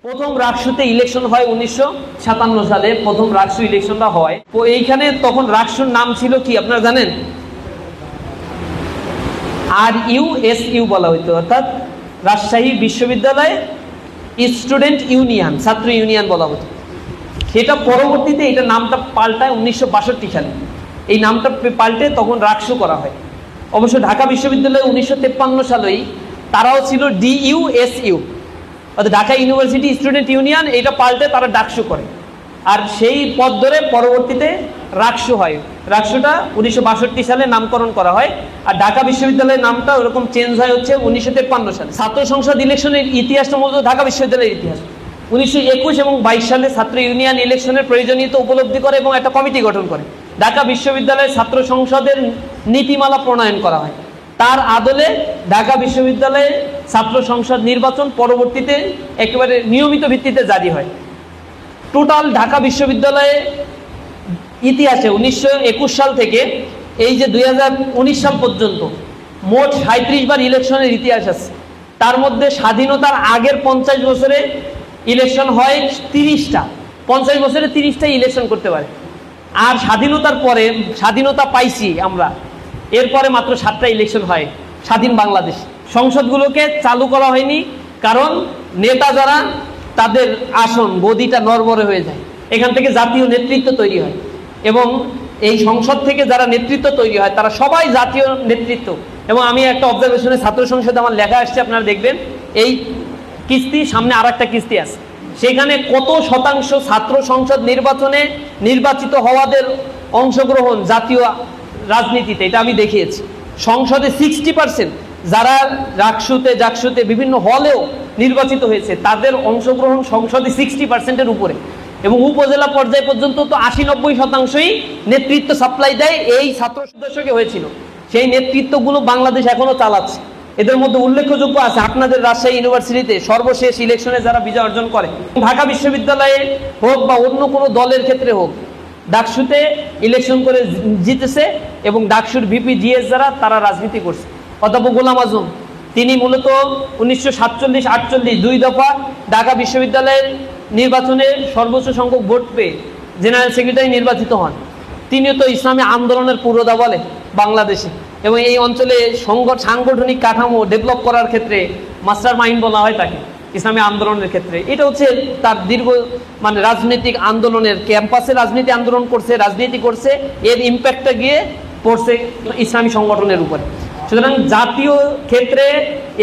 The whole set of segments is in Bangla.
প্রথম রাকসুতে ইলেকশন হয় 1957 সালে প্রথম রাকসু ইলেকশনটা হয়। তো এইখানে তখন রাকসুর নাম ছিল কি আপনারা জানেন? RUSU বলা হইতো, অর্থাৎ রাজশাহী বিশ্ববিদ্যালয় স্টুডেন্ট ইউনিয়ন, ছাত্র ইউনিয়ন বলা হতো। সেটা পরবর্তীতে এটা নামটা পাল্টায় 1962 সালে। এই নামটা পাল্টে তখন রাকসু করা হয়। অবশ্য ঢাকা বিশ্ববিদ্যালয় 1953 সালেই তারাও ছিল DUSU, অর্থাৎ ঢাকা ইউনিভার্সিটি স্টুডেন্ট ইউনিয়ন। এটা পাল্টে তারা ডাকসু করে, আর সেই পথ ধরে পরবর্তীতে রাকসু হয়। রাকসুটা 1962 সালে নামকরণ করা হয়, আর ঢাকা বিশ্ববিদ্যালয়ের নামটা ওরকম চেঞ্জ হয় হচ্ছে 1953 সালে। ছাত্র সংসদ ইলেকশনের ইতিহাসটা মূলত ঢাকা বিশ্ববিদ্যালয়ের ইতিহাস। 1921 এবং 22 সালে ছাত্র ইউনিয়ন ইলেকশনের প্রয়োজনীয়তা উপলব্ধি করে এবং একটা কমিটি গঠন করে ঢাকা বিশ্ববিদ্যালয়ের ছাত্র সংসদের নীতিমালা প্রণয়ন করা হয়। তার আদলে ঢাকা বিশ্ববিদ্যালয়ে ছাত্র সংসদ নির্বাচন পরবর্তীতে একেবারে নিয়মিত ভিত্তিতে জারি হয়। টোটাল ঢাকা বিশ্ববিদ্যালয়ে ইতিহাসে 1921 সাল থেকে এই যে 2019 সাল পর্যন্ত মোট 37 বার ইলেকশনের ইতিহাস আছে। তার মধ্যে স্বাধীনতার আগের 50 বছরে ইলেকশন হয় 30টা, 50 বছরে 30টা ইলেকশন করতে পারে। আর স্বাধীনতার পরে, স্বাধীনতা পাইছি আমরা, এরপরে মাত্র 7টা ইলেকশন হয় স্বাধীন বাংলাদেশ। সংসদগুলোকে চালু করা হয়নি, কারণ নেতা যারা তাদের আসন গদিটা নড়বড়ে হয়ে যায়। এখান থেকে জাতীয় নেতৃত্ব তৈরি হয়, এবং এই সংসদ থেকে যারা নেতৃত্ব তৈরি হয় তারা সবাই জাতীয় নেতৃত্ব। এবং আমি একটা অবজারভেশনে ছাত্র সংসদে আমার লেখা আসছে, আপনারা দেখবেন এই কিস্তি সামনে আর একটা কিস্তি আছে, সেখানে কত শতাংশ ছাত্র সংসদ নির্বাচনে নির্বাচিত হওয়াদের অংশগ্রহণ জাতীয় রাজনীতিতে, এটা আমি দেখিয়েছি। সংসদে 60% যারা জাকসুতে বিভিন্ন হলেও নির্বাচিত হয়েছে তাদের অংশগ্রহণ সংসদে 60%-এর উপরে, এবং উপজেলা পর্যায় পর্যন্ত তো 80-90%ই নেতৃত্ব সাপ্লাই দেয় এই ছাত্র সদস্যকে হয়েছিল। সেই নেতৃত্বগুলো বাংলাদেশ এখনো চালাচ্ছে। এদের মধ্যে উল্লেখযোগ্য আছে আপনাদের রাজশাহী ইউনিভার্সিটিতে সর্বশেষ ইলেকশনে যারা বিজয় অর্জন করে, ঢাকা বিশ্ববিদ্যালয়ে হোক বা অন্য কোনো দলের ক্ষেত্রে হোক, ডাকসুতে ইলেকশন করে জিতেছে, এবং ডাকসুর ভিপি জিএস যারা তারা রাজনীতি করছে। অধ্যাপক গোলাম আজম, তিনি মূলত 1947-48 দুই দফা ঢাকা বিশ্ববিদ্যালয়ের নির্বাচনে সর্বোচ্চ সংখ্যক ভোট পেয়ে জেনারেল সেক্রেটারি নির্বাচিত হন। তিনিও তো ইসলামী আন্দোলনের পুরোধা বলে বাংলাদেশে, এবং এই অঞ্চলে সাংগঠনিক কাঠামো ডেভেলপ করার ক্ষেত্রে মাস্টার মাইন্ড বলা হয় তাকে ইসলামী আন্দোলনের ক্ষেত্রে। এটা হচ্ছে তার দীর্ঘ রাজনৈতিক আন্দোলনের, ক্যাম্পাসে রাজনীতি আন্দোলন করছে, রাজনীতি করছে, এর ইম্প্যাক্টটা গিয়ে পড়ছে ইসলামী সংগঠনের উপরে। সুতরাং জাতীয় ক্ষেত্রে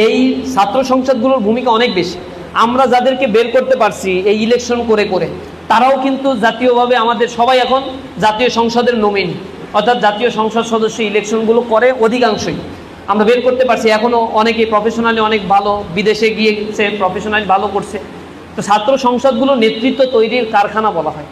এই ছাত্র সংসদগুলোর ভূমিকা অনেক বেশি। আমরা যাদেরকে বের করতে পারছি এই ইলেকশন করে করে, তারাও কিন্তু জাতীয়ভাবে আমাদের সবাই এখন জাতীয় সংসদের নমিনি, অর্থাৎ জাতীয় সংসদ সদস্য ইলেকশনগুলো করে অধিকাংশই আমরা বের করতে পারছি। এখনও অনেকে প্রফেশনালি অনেক ভালো, বিদেশে গিয়েছে প্রফেশনালি ভালো করছে। তো ছাত্র সংসদগুলো নেতৃত্ব তৈরির কারখানা বলা হয়।